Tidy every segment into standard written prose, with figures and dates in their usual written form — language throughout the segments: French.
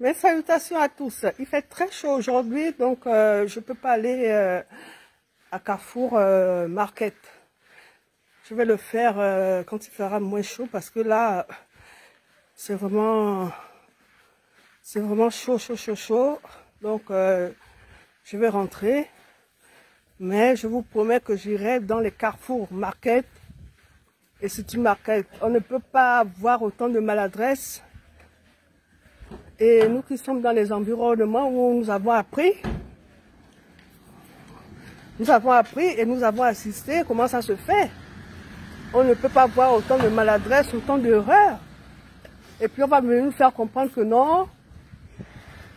Mes salutations à tous. Il fait très chaud aujourd'hui, donc je ne peux pas aller à Carrefour Market. Je vais le faire quand il fera moins chaud parce que là, c'est vraiment chaud, chaud, chaud, chaud. Donc, je vais rentrer. Mais je vous promets que j'irai dans les Carrefour Market et City Market. On ne peut pas avoir autant de maladresse. Et nous qui sommes dans les environnements où nous avons appris et nous avons assisté comment ça se fait. On ne peut pas avoir autant de maladresse, autant d'erreurs. Et puis on va venir nous faire comprendre que non,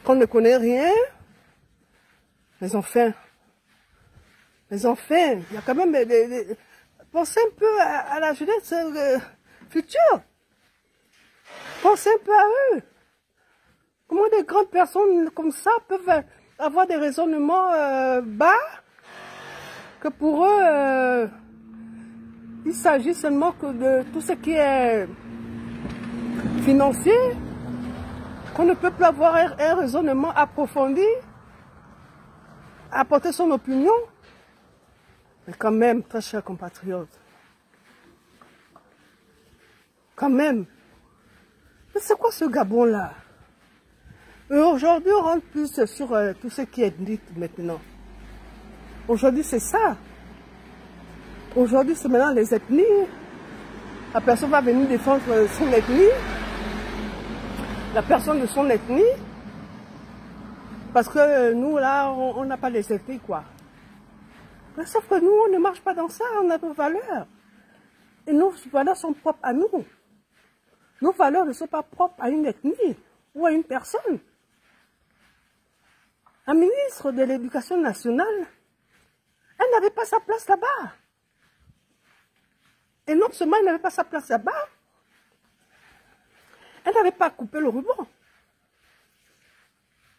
qu'on ne connaît rien. Mais enfin, il y a quand même pensez un peu à la jeunesse future. Pensez un peu à eux. Comment des grandes personnes comme ça peuvent avoir des raisonnements bas, que pour eux, il s'agit seulement que de tout ce qui est financier, qu'on ne peut plus avoir un raisonnement approfondi, apporter son opinion. Mais quand même, très chers compatriotes, quand même, mais c'est quoi ce Gabon-là? Aujourd'hui, on rentre plus sur tout ce qui est ethnique maintenant. Aujourd'hui, c'est ça. Aujourd'hui, c'est maintenant les ethnies. La personne va venir défendre son ethnie. La personne de son ethnie. Parce que nous, là, on n'a pas les ethnies, quoi. Mais sauf que nous, on ne marche pas dans ça. On a nos valeurs. Et nos valeurs sont propres à nous. Nos valeurs ne sont pas propres à une ethnie ou à une personne. La ministre de l'Éducation nationale, elle n'avait pas sa place là-bas. Et non seulement elle n'avait pas sa place là-bas, elle n'avait pas coupé le ruban.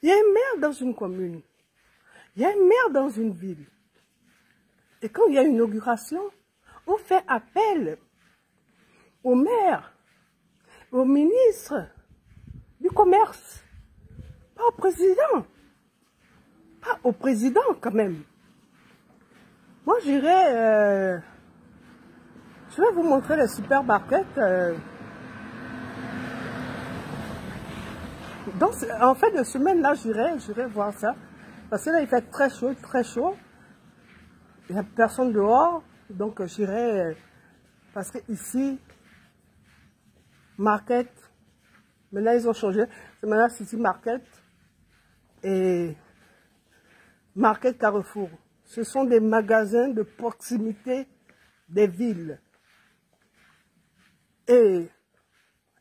Il y a un maire dans une commune, il y a un maire dans une ville. Et quand il y a une inauguration, on fait appel au maire, au ministre du commerce, pas au président. Pas au président quand même. Moi j'irai, je vais vous montrer les supermarkets. En fin de semaine là, j'irai voir ça. Parce que là il fait très chaud, très chaud. Il n'y a personne dehors, donc j'irai, parce que ici, market, maintenant ils ont changé, c'est maintenant City Market et Market Carrefour. Ce sont des magasins de proximité des villes. Et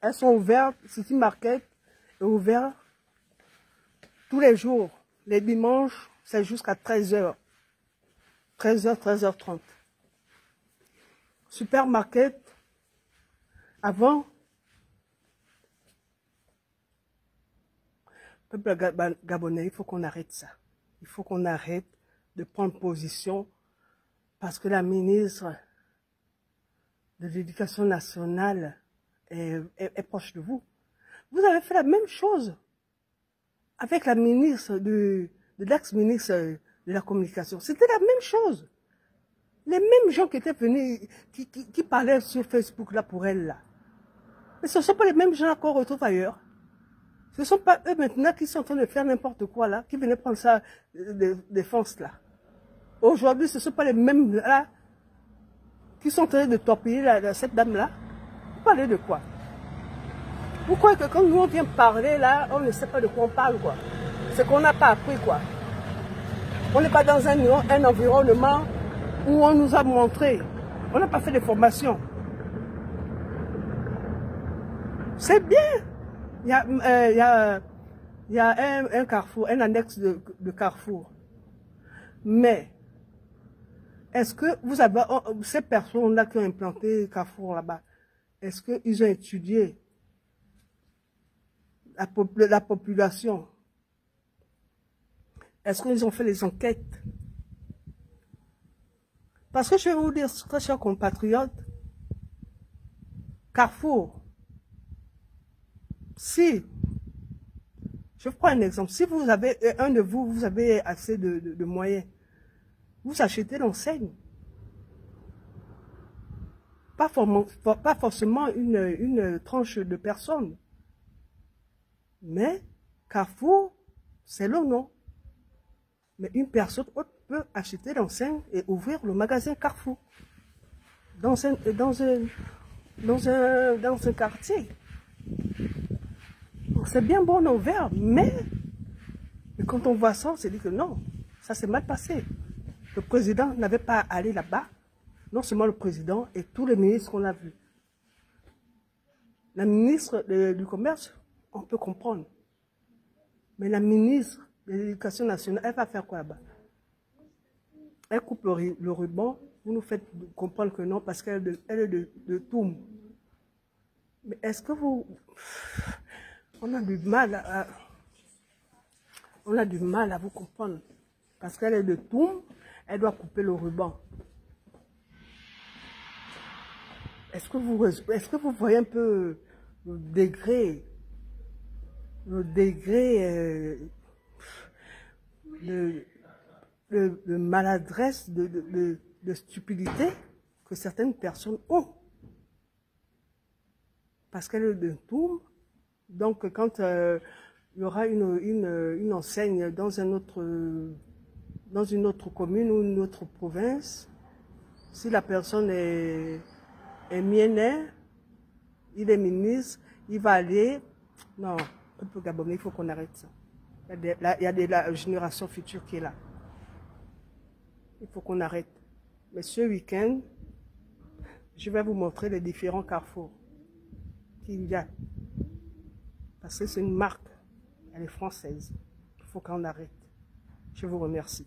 elles sont ouvertes, City Market est ouvert tous les jours. Les dimanches, c'est jusqu'à 13h. 13h, 13h30. Supermarket, avant, peuple gabonais, il faut qu'on arrête ça. Il faut qu'on arrête de prendre position parce que la ministre de l'Éducation nationale est proche de vous. Vous avez fait la même chose avec la ministre de l'ex-ministre de la Communication. C'était la même chose. Les mêmes gens qui étaient venus, qui parlaient sur Facebook là pour elle là. Mais ce ne sont pas les mêmes gens qu'on retrouve ailleurs. Ce ne sont pas eux maintenant qui sont en train de faire n'importe quoi là, qui venaient prendre ça de défense là. Aujourd'hui, ce ne sont pas les mêmes là qui sont en train de torpiller cette dame là. Vous parlez de quoi? Vous croyez que quand nous on vient parler là, on ne sait pas de quoi on parle quoi? C'est qu'on n'a pas appris quoi. On n'est pas dans un environnement où on nous a montré. On n'a pas fait de formation. C'est bien. Il y a un Carrefour, un annexe de Carrefour. Mais, est-ce que vous avez, ces personnes-là qui ont implanté Carrefour là-bas, est-ce qu'ils ont étudié la population? Est-ce qu'ils ont fait les enquêtes? Parce que je vais vous dire, très chers compatriotes, Carrefour, si Je prends un exemple. Si vous avez, un de vous, vous avez assez de moyens, vous achetez l'enseigne. Pas forcément une tranche de personnes. Mais Carrefour, c'est le nom. Mais une personne autre peut acheter l'enseigne et ouvrir le magasin Carrefour. Dans un quartier. C'est bien bon au vert, mais quand on voit ça, on se dit que non, ça s'est mal passé. Le président n'avait pas à aller là-bas. Non seulement le président et tous les ministres qu'on a vus. La ministre du Commerce, on peut comprendre. Mais la ministre de l'Éducation nationale, elle va faire quoi là-bas? Elle coupe le ruban, vous nous faites comprendre que non, parce qu'elle est de Toum. Mais est-ce que vous... On a du mal à vous comprendre. Parce qu'elle est de Toum, elle doit couper le ruban. Est-ce que vous voyez un peu le degré de maladresse, de stupidité que certaines personnes ont? Parce qu'elle est de Toum, donc quand il y aura une enseigne dans une autre commune ou une autre province, si la personne est miennet, il est ministre, il va aller... Non, un peu Gabonais, il faut qu'on arrête ça. Il y a la génération future qui est là. Il faut qu'on arrête. Mais ce week-end, je vais vous montrer les différents carrefours qu'il y a. Parce que c'est une marque, elle est française. Il faut qu'on arrête. Je vous remercie.